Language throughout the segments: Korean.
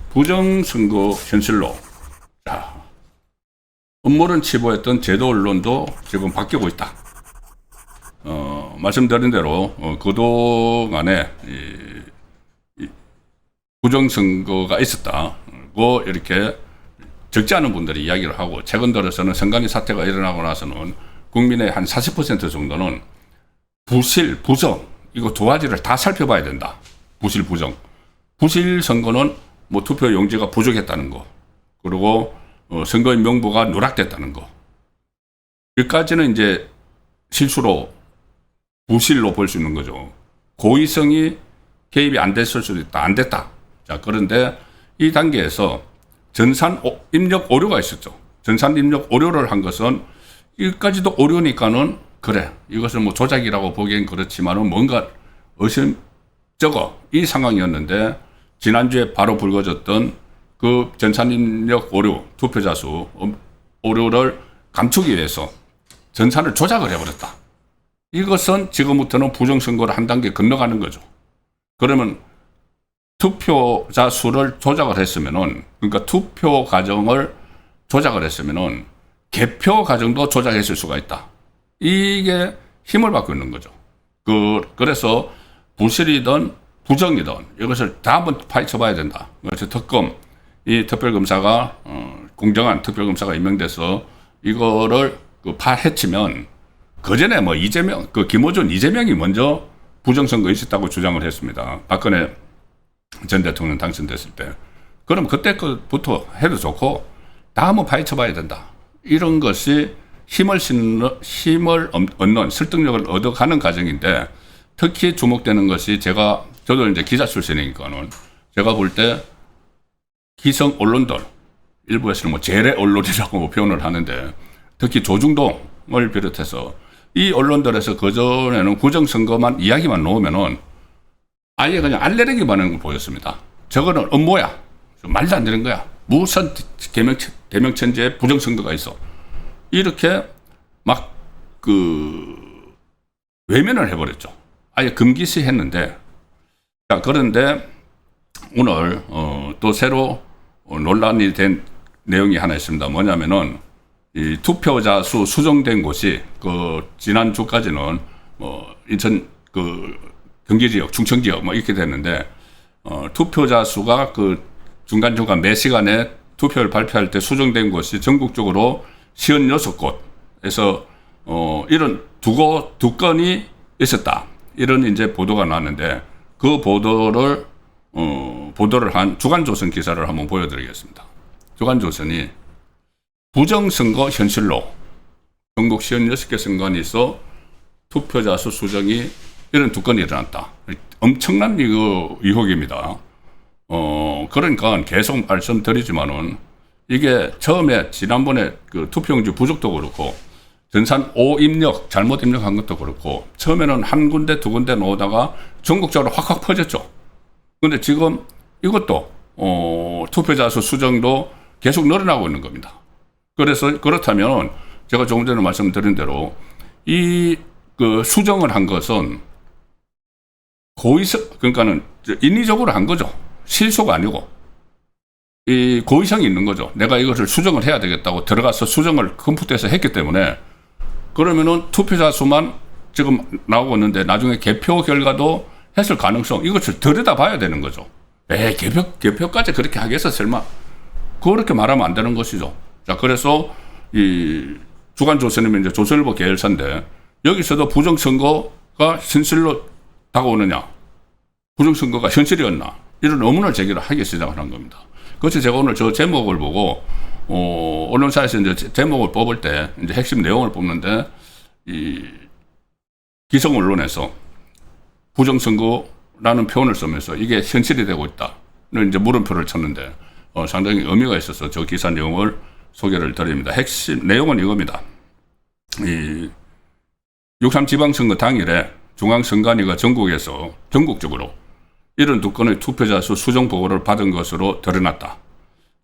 부정선거 현실로 음모론 치부했던 제도 언론도 지금 바뀌고 있다. 말씀드린 대로 그동안에 부정선거가 있었다고 이렇게 적지 않은 분들이 이야기를 하고, 최근 들어서는 선관위 사태가 일어나고 나서는 국민의 한 40% 정도는 부실, 부정 이거 두 가지를 다 살펴봐야 된다. 부실, 부정. 부실 선거는 뭐 투표 용지가 부족했다는 거, 그리고 선거인 명부가 누락됐다는 거, 여기까지는 이제 실수로 부실로 볼 수 있는 거죠. 고의성이 개입이 안 됐을 수도 있다, 안 됐다. 자, 그런데 이 단계에서 전산 입력 오류가 있었죠. 전산 입력 오류를 한 것은, 여기까지도 오류니까는 그래, 이것은 뭐 조작이라고 보기엔 그렇지만은 뭔가 의심쩍어 이 상황이었는데, 지난주에 바로 불거졌던 그 전산 입력 오류, 투표자 수 오류를 감추기 위해서 전산을 조작을 해버렸다. 이것은 지금부터는 부정선거를 한 단계 건너가는 거죠. 그러면 투표자 수를 조작을 했으면은, 그러니까 투표 과정을 조작을 했으면은 개표 과정도 조작했을 수가 있다. 이게 힘을 받고 있는 거죠. 그래서 부실이든 부정이든 이것을 다 한번 파헤쳐 봐야 된다. 그래서 이 특별검사가, 공정한 특별검사가 임명돼서 이거를 파헤치면, 그전에 뭐 김어준, 이재명이 먼저 부정선거 있었다고 주장을 했습니다. 박근혜 전 대통령 당선됐을 때. 그럼 그때부터 해도 좋고, 다 한번 파헤쳐 봐야 된다. 이런 것이 힘을 얻는, 설득력을 얻어가는 과정인데, 특히 주목되는 것이, 저도 이제 기자 출신이니까는, 제가 볼 때 기성 언론들, 일부에서는 뭐 재래 언론이라고 표현을 하는데, 특히 조중동을 비롯해서 이 언론들에서 그전에는 부정선거만 이야기만 놓으면은 아예 그냥 알레르기 반응을 보였습니다. 저거는 음모야, 말도 안 되는 거야, 무슨 대명천지에 부정선거가 있어, 이렇게 막 외면을 해버렸죠. 아예 금기시했는데, 자, 그런데 오늘 또 새로 논란이 된 내용이 하나 있습니다. 뭐냐면은, 이 투표자 수 수정된 곳이 지난주까지는 인천 경기 지역, 충청 지역 뭐 이렇게 됐는데, 투표자 수가 중간중간 매 시간에 투표를 발표할 때 수정된 곳이 전국적으로 56곳에서 이런 두 건이 있었다. 이런 이제 보도가 나왔는데, 그 보도를 한 주간조선 기사를 한번 보여드리겠습니다. 주간조선이 부정선거 현실로 전국 56개 선관위 있어 투표자 수 수정이 이런 두 건이 일어났다. 엄청난 의혹입니다. 그러니까 계속 말씀드리지만은, 이게 처음에 지난번에 투표용지 부족도 그렇고, 전산 오입력 잘못 입력한 것도 그렇고, 처음에는 한 군데 두 군데 놓다가 전국적으로 확확 퍼졌죠. 근데 지금 이것도 투표자 수 수정도 계속 늘어나고 있는 겁니다. 그래서 그렇다면 제가 조금 전에 말씀드린 대로 수정을 한 것은 그러니까는 인위적으로 한 거죠. 실수가 아니고 이 고의성이 있는 거죠. 내가 이것을 수정을 해야 되겠다고 들어가서 수정을 컴퓨터에서 했기 때문에, 그러면은 투표자 수만 지금 나오고 있는데 나중에 개표 결과도 했을 가능성, 이것을 들여다봐야 되는 거죠. 개표까지 그렇게 하겠어 설마? 그렇게 말하면 안 되는 것이죠. 자, 그래서 이 주간조선이면 이제 조선일보 계열사인데, 여기서도 부정선거가 현실로 다가오느냐, 부정선거가 현실이었나, 이런 의문을 제기를 하기 시작을 한 겁니다. 그래서 제가 오늘 저 제목을 보고 언론사에서 이제 제목을 뽑을 때 이제 핵심 내용을 뽑는데, 이 기성 언론에서 부정선거라는 표현을 쓰면서 이게 현실이 되고 있다는 이제 물음표를 쳤는데, 상당히 의미가 있어서 저 기사 내용을 소개를 드립니다. 핵심 내용은 이겁니다. 6.3 지방선거 당일에 중앙선관위가 전국적으로 이런 두 건의 투표자 수 수정 보고를 받은 것으로 드러났다.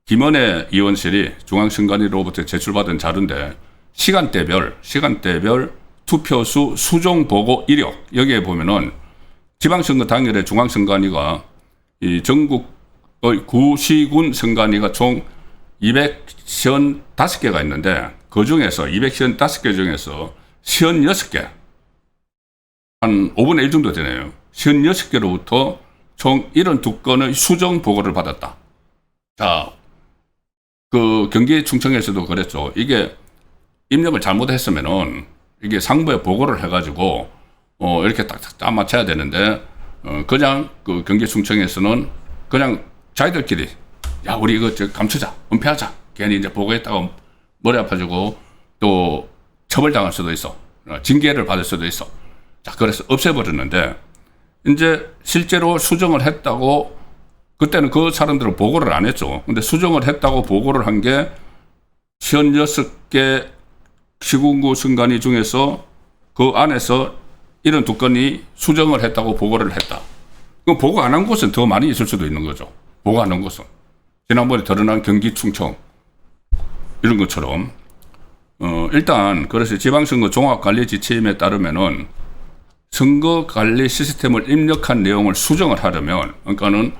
김은혜 의원실이 중앙선관위로부터 제출받은 자료인데, 시간대별 투표수 수정 보고 이력 여기에 보면은 지방선거 당일에 중앙선관위가 이 전국의 구시군 선관위가 총 255개가 있는데 그 중에서 255개 중에서 56개 한 5분의 1 정도 되네요. 56개로부터 총 72건의 수정 보고를 받았다. 자, 그 경기 충청에서도 그랬죠. 이게 입력을 잘못했으면은 이게 상부에 보고를 해가지고 이렇게 딱딱 맞춰야 되는데 그냥 그 경기 충청에서는 그냥 자기들끼리 야 우리 이거 감추자 은폐하자 괜히 이제 보고했다가 머리 아파지고 또 처벌당할 수도 있어 징계를 받을 수도 있어. 자 그래서 없애버렸는데 이제 실제로 수정을 했다고 그때는 그 사람들은 보고를 안 했죠. 근데 수정을 했다고 보고를 한 게 56개 시군구 선관위 중에서 그 안에서 72건이 수정을 했다고 보고를 했다. 그럼 보고 안 한 곳은 더 많이 있을 수도 있는 거죠. 보고 안 한 곳은. 지난번에 드러난 경기 충청 이런 것처럼 일단 그래서 지방선거 종합관리지침에 따르면은 선거관리 시스템을 입력한 내용을 수정을 하려면 그러니까는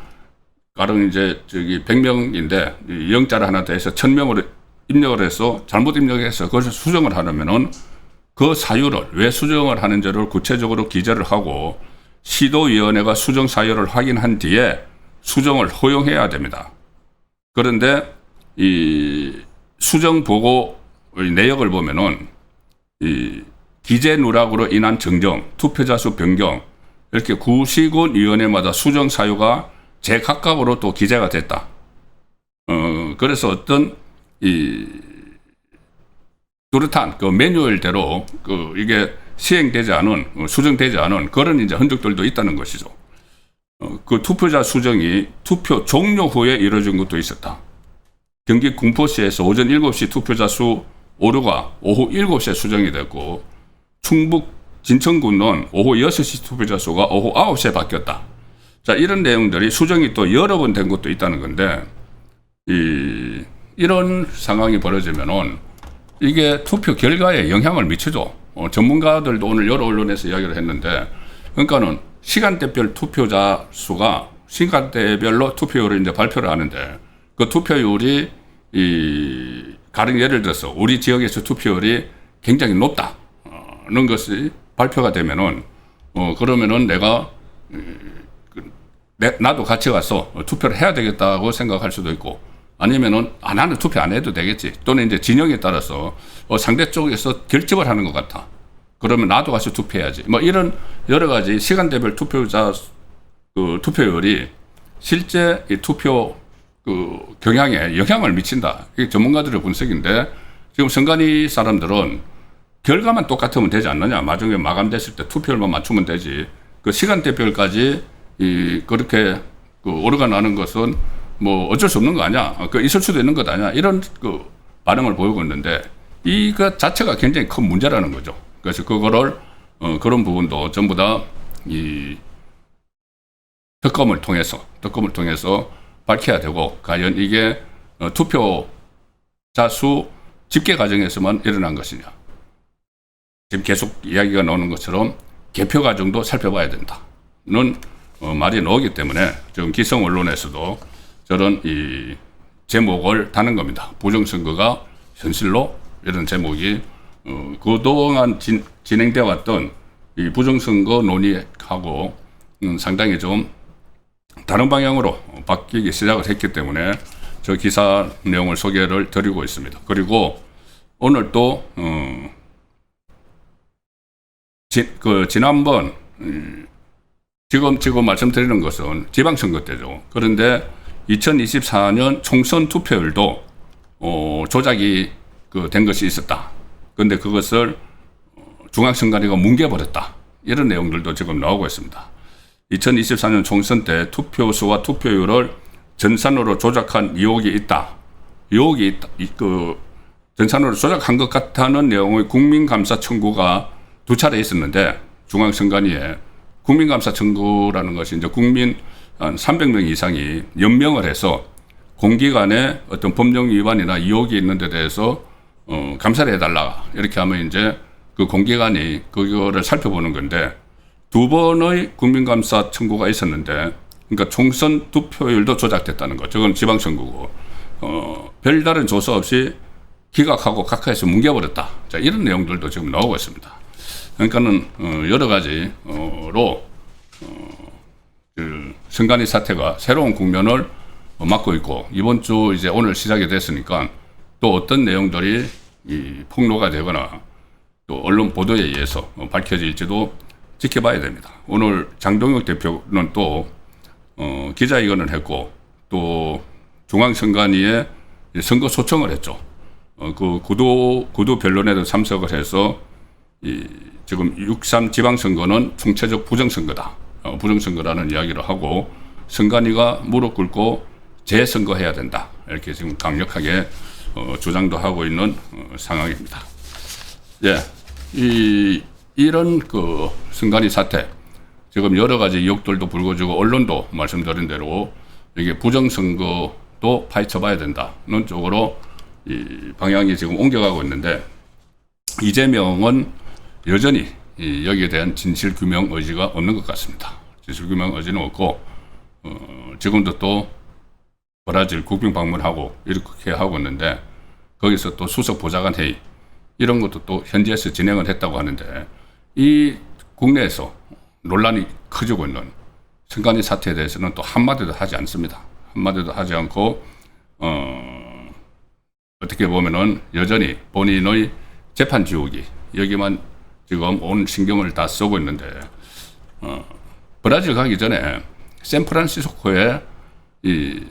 가령 이제 100명인데 영자를 하나 더해서 1000명으로 입력을 해서 잘못 입력해서 그것을 수정을 하려면은 그 사유를 왜 수정을 하는지를 구체적으로 기재를 하고 시도위원회가 수정 사유를 확인한 뒤에 수정을 허용해야 됩니다. 그런데 이 수정 보고의 내역을 보면은 이 기재 누락으로 인한 정정, 투표자 수 변경 이렇게 구시군 위원회마다 수정 사유가 제각각으로 또 기재가 됐다. 그래서 어떤 이 뚜렷한 그 매뉴얼대로 그 이게 시행되지 않은 수정되지 않은 그런 이제 흔적들도 있다는 것이죠. 그 투표자 수정이 투표 종료 후에 이루어진 것도 있었다. 경기 군포시에서 오전 7시 투표자 수 오류가 오후 7시에 수정이 됐고 충북 진천군은 오후 6시 투표자 수가 오후 9시에 바뀌었다. 자, 이런 내용들이 수정이 또 여러 번 된 것도 있다는 건데 이런 상황이 벌어지면은 이게 투표 결과에 영향을 미치죠. 전문가들도 오늘 여러 언론에서 이야기를 했는데 그러니까는 시간대별 투표자 수가 시간대별로 투표율을 이제 발표를 하는데 그 투표율이 가령 예를 들어서 우리 지역에서 투표율이 굉장히 높다는 것이 발표가 되면은 그러면은 내가 나도 같이 가서 투표를 해야 되겠다고 생각할 수도 있고 아니면은 나는 투표 안 해도 되겠지 또는 이제 진영에 따라서 상대 쪽에서 결집을 하는 것 같아. 그러면 나도 가서 투표해야지. 뭐 이런 여러 가지 시간대별 투표자 그 투표율이 실제 이 투표 그 경향에 영향을 미친다. 이게 전문가들의 분석인데 지금 선관위 사람들은 결과만 똑같으면 되지 않느냐. 나중에 마감됐을 때 투표율만 맞추면 되지. 그 시간대별까지 그렇게 그 오류가 나는 것은 뭐 어쩔 수 없는 거 아니야. 그 있을 수도 있는 것 아니야. 이런 그 반응을 보이고 있는데 이것 자체가 굉장히 큰 문제라는 거죠. 그래서 그거를 그런 부분도 전부 다 이 특검을 통해서 밝혀야 되고 과연 이게 투표자 수 집계 과정에서만 일어난 것이냐. 지금 계속 이야기가 나오는 것처럼 개표 과정도 살펴봐야 된다는 말이 나오기 때문에 지금 기성 언론에서도 저런 이 제목을 다는 겁니다. 부정선거가 현실로 이런 제목이 그동안 진행되어 왔던 이 부정선거 논의하고 상당히 좀 다른 방향으로 바뀌기 시작을 했기 때문에 저 기사 내용을 소개를 드리고 있습니다. 그리고 오늘 또 지난번 지금 말씀드리는 것은 지방선거 때죠. 그런데 2024년 총선 투표율도 조작이 된 것이 있었다. 그런데 그것을 중앙선관위가 뭉개버렸다. 이런 내용들도 지금 나오고 있습니다. 2024년 총선 때 투표수와 투표율을 전산으로 조작한 의혹이 있다. 전산으로 조작한 것 같다는 내용의 국민감사 청구가 2차례 있었는데 중앙선관위에 국민감사 청구라는 것이 이제 국민 한 300명 이상이 연명을 해서 공기관에 어떤 법령 위반이나 의혹이 있는 데 대해서 감사를 해달라. 이렇게 하면 이제 그 공개관이 그거를 살펴보는 건데, 2번의 국민감사 청구가 있었는데, 그러니까 총선 득표율도 조작됐다는 거. 저건 지방선거고, 별다른 조사 없이 기각하고 각하에서 뭉개버렸다. 자, 이런 내용들도 지금 나오고 있습니다. 그러니까는, 여러 가지로, 그 선관위 사태가 새로운 국면을 맞고 있고, 이번 주 이제 오늘 시작이 됐으니까 또 어떤 내용들이 폭로가 되거나 또 언론 보도에 의해서 밝혀질지도 지켜봐야 됩니다. 오늘 장동혁 대표는 또 기자회견을 했고, 또 중앙선관위에 선거 소청을 했죠. 그 구도 변론에도 참석을 해서 지금 6.3 지방선거는 총체적 부정선거다. 부정선거라는 이야기를 하고, 선관위가 무릎 꿇고 재선거해야 된다. 이렇게 지금 강력하게 주장도 하고 있는 상황입니다. 예, 이런 그 선관위 사태, 지금 여러 가지 의혹들도 불거지고, 언론도 말씀드린 대로 이게 부정선거도 파헤쳐봐야 된다는 쪽으로 이 방향이 지금 옮겨가고 있는데, 이재명은 여전히 여기에 대한 진실규명 의지가 없는 것 같습니다. 진실규명 의지는 없고, 지금도 또 브라질 국빈 방문하고 이렇게 하고 있는데, 거기서 또 수석 보좌관 회의 이런 것도 또 현지에서 진행을 했다고 하는데, 이 국내에서 논란이 커지고 있는 선관위 사태에 대해서는 또 한마디도 하지 않습니다. 한마디도 하지 않고 어떻게 보면은 여전히 본인의 재판 지우기 여기만 지금 온 신경을 다 쓰고 있는데, 브라질 가기 전에 샌프란시스코에 이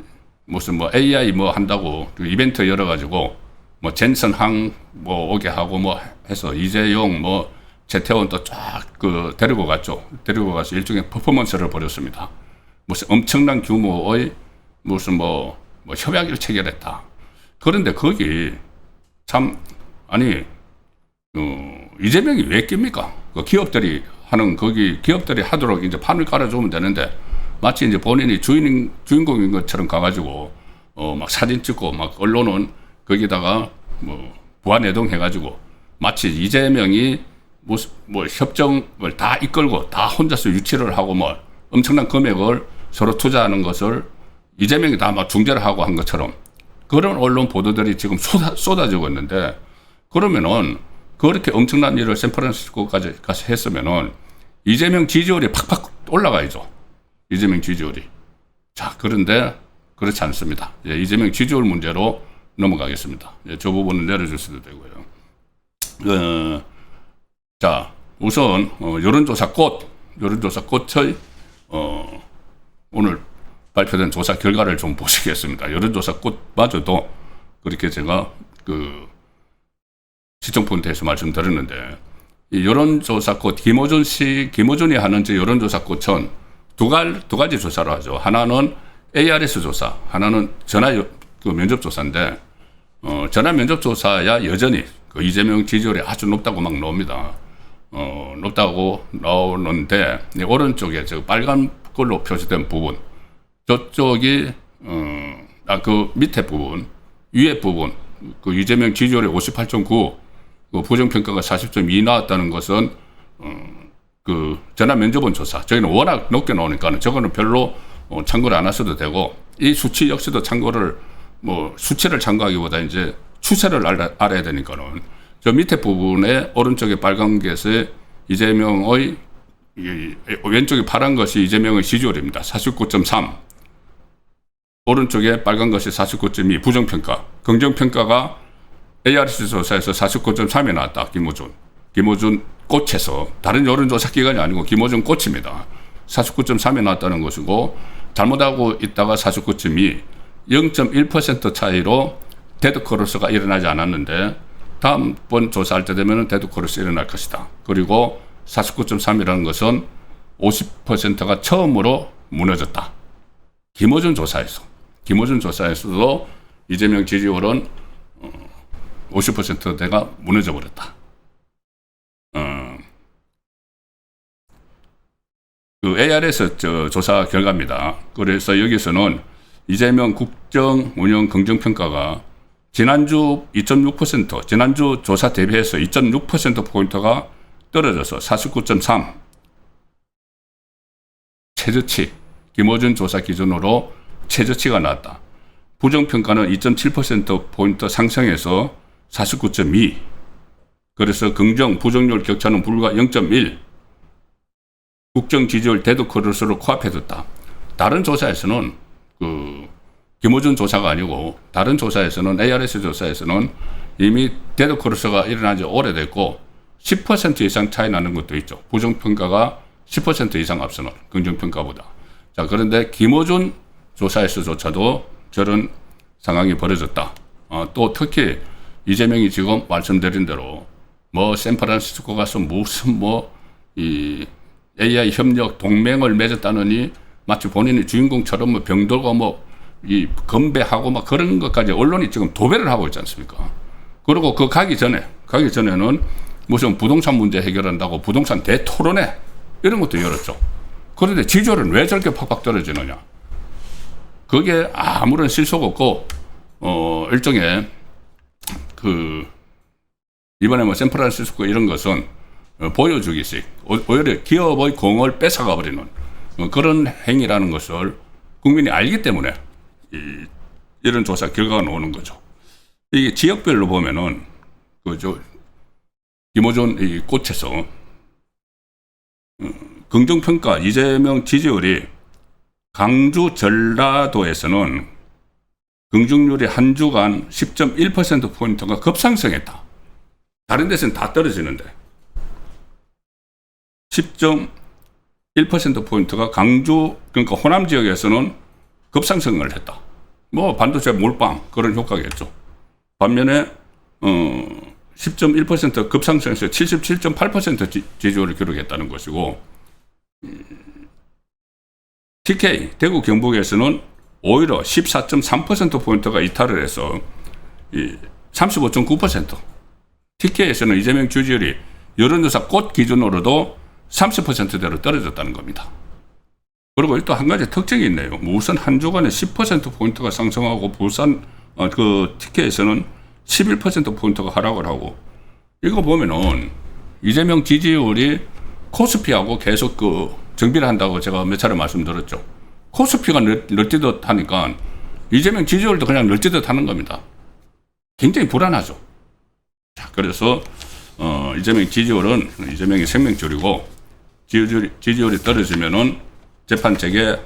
무슨 뭐 AI 뭐 한다고 이벤트 열어가지고 뭐 젠슨 항 뭐 오게 하고 뭐 해서 이재용 뭐 재태원 또 쫙 그 데리고 갔죠. 데리고 가서 일종의 퍼포먼스를 벌였습니다. 무슨 엄청난 규모의 무슨 뭐 협약을 체결했다. 그런데 거기 참 아니 이재명이 왜 낍니까? 그 기업들이 하는 거기 기업들이 하도록 이제 판을 깔아주면 되는데, 마치 이제 본인이 주인공인 것처럼 가가지고 막 사진 찍고 막 언론은 거기다가 뭐 부안해동 해가지고 마치 이재명이 뭐 협정을 다 이끌고 다 혼자서 유치를 하고 뭐 엄청난 금액을 서로 투자하는 것을 이재명이 다 막 중재를 하고 한 것처럼 그런 언론 보도들이 지금 쏟아지고 있는데, 그러면은 그렇게 엄청난 일을 샌프란시스코까지 가서 했으면은 이재명 지지율이 팍팍 올라가야죠. 이재명 지지율이. 자, 그런데 그렇지 않습니다. 예, 이재명 지지율 문제로 넘어가겠습니다. 예, 저 부분은 내려주셔도 되고요. 자, 우선 여론조사 꽃의 오늘 발표된 조사 결과를 좀 보시겠습니다. 여론조사 꽃마저도 그렇게 제가 그 시청 포인트에서 말씀드렸는데, 이 여론조사 꽃 김어준이 하는 저 여론조사 꽃은 두 가지 조사를 하죠. 하나는 ARS 조사, 하나는 전화 그 면접 조사인데, 전화 면접 조사야 여전히 그 이재명 지지율이 아주 높다고 막 나옵니다. 높다고 나오는데, 오른쪽에 저 빨간 걸로 표시된 부분, 저쪽이 그 밑에 부분, 위에 부분, 그 이재명 지지율이 58.9, 그 부정평가가 40.2 나왔다는 것은 그 전화 면접원 조사, 저기는 워낙 높게 나오니까 저거는 별로 참고를 안 하셔도 되고, 이 수치 역시도 참고를 뭐 수치를 참고하기보다 이제 추세를 알아야 되니까는 저 밑에 부분에 오른쪽에 빨간 것에 이재명의 왼쪽에 파란 것이 이재명의 지지율입니다. 49.3. 오른쪽에 빨간 것이 49.2 부정평가. 긍정평가가 ARS 조사에서 49.3이 나왔다. 김어준 꽃에서, 다른 여론조사 기관이 아니고 김어준 꽃입니다. 49.3이 나왔다는 것이고, 잘못하고 있다가 49.2, 0.1% 차이로 데드크로스가 일어나지 않았는데, 다음번 조사할 때 되면 데드크로스 일어날 것이다. 그리고 49.3이라는 것은 50%가 처음으로 무너졌다. 김어준 조사에서도 이재명 지지율은 50%대가 무너져 버렸다. 그 ARS 조사 결과입니다. 그래서 여기서는 이재명 국정 운영 긍정평가가 지난주 2.6%, 지난주 조사 대비해서 2.6%포인트가 떨어져서 49.3. 최저치, 김어준 조사 기준으로 최저치가 나왔다. 부정평가는 2.7%포인트 상승해서 49.2. 그래서 긍정, 부정률 격차는 불과 0.1. 국정 지지율 데드 크로스로 코앞에 뒀다. 다른 조사에서는 김어준 조사가 아니고 다른 조사에서는 ARS 조사에서는 이미 데드 크로스가 일어난 지 오래됐고 10% 이상 차이 나는 것도 있죠. 부정평가가 10% 이상 앞서는 긍정평가보다. 자, 그런데 김어준 조사에서조차도 저런 상황이 벌어졌다. 또 특히 이재명이 지금 말씀드린 대로 뭐 샌프란시스코 가서 무슨 이 AI 협력 동맹을 맺었다느니 마치 본인이 주인공처럼 뭐 병들고 이 건배하고 막 그런 것까지 언론이 지금 도배를 하고 있지 않습니까? 그리고 가기 전에는 무슨 부동산 문제 해결한다고 부동산 대토론회 이런 것도 열었죠. 그런데 지지율은 왜 저렇게 팍팍 떨어지느냐? 그게 아무런 실속 없고, 일종의 이번에 뭐 샌프란시스코 이런 것은 보여주기식, 오히려 기업의 공을 뺏어가 버리는 그런 행위라는 것을 국민이 알기 때문에 이런 조사 결과가 나오는 거죠. 이게 지역별로 보면은 김어준 이 꽃에서 긍정평가 이재명 지지율이 강주 전라도에서는 긍정률이 한 주간 10.1%포인트가 급상승했다. 다른 데서는 다 떨어지는데 10.1%포인트가 강주, 그러니까 호남 지역에서는 급상승을 했다. 뭐 반도체 몰빵 그런 효과겠죠. 반면에 10.1% 급상승해서 77.8% 지지율을 기록했다는 것이고, TK 대구 경북에서는 오히려 14.3%포인트가 이탈을 해서 35.9%. TK에서는 이재명 지지율이 여론조사 꽃 기준으로도 30%대로 떨어졌다는 겁니다. 그리고 또 한 가지 특징이 있네요. 무슨 한 주간에 10%포인트가 상승하고 부산 TK에서는 11%포인트가 하락을 하고, 이거 보면은 이재명 지지율이 코스피하고 계속 정비를 한다고 제가 몇 차례 말씀드렸죠. 코스피가 널뛰듯 하니까 이재명 지지율도 그냥 널뛰듯 하는 겁니다. 굉장히 불안하죠. 자, 그래서 이재명 지지율은 이재명의 생명줄이고, 지지율이 떨어지면은 재판 재개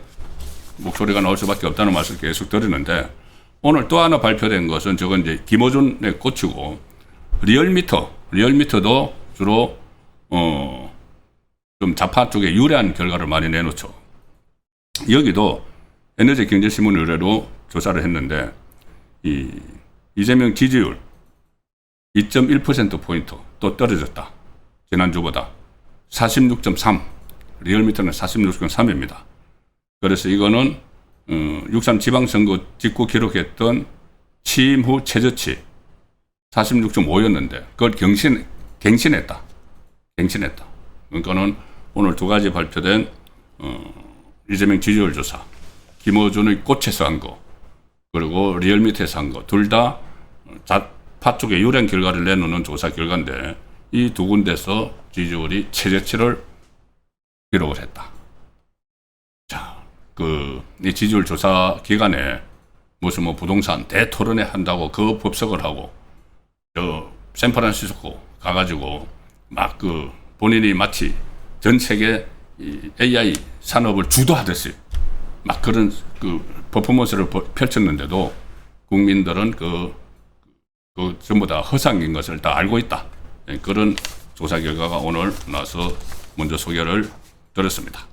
목소리가 나올 수밖에 없다는 말씀을 계속 드리는데, 오늘 또 하나 발표된 것은 저건 이제 김어준의 꽃이고, 리얼미터도 주로 좀 좌파 쪽에 유리한 결과를 많이 내놓죠. 여기도 에너지경제신문 의뢰로 조사를 했는데, 이재명 지지율 2.1%포인트 또 떨어졌다. 지난주보다 46.3, 리얼미터는 46.3입니다. 그래서 이거는 6.3 지방선거 직후 기록했던 취임 후 최저치 46.5였는데 그걸 갱신했다. 그러니까는 오늘 두 가지 발표된 이재명 지지율 조사, 김어준의 꽃에서 한 거, 그리고 리얼미터에서 한 거, 둘 다 좌파 쪽에 유리한 결과를 내놓는 조사 결과인데, 이 두 군데서 지지율이 최저치를 기록을 했다. 자, 이 지지율 조사 기간에 무슨 부동산 대토론회 한다고 법석을 하고, 샌프란시스코 가가지고 막 본인이 마치 전 세계 AI 산업을 주도하듯이 막 그런 퍼포먼스를 펼쳤는데도 국민들은 전부 다 허상인 것을 다 알고 있다. 그런 조사 결과가 오늘 나서 먼저 소개를 드렸습니다.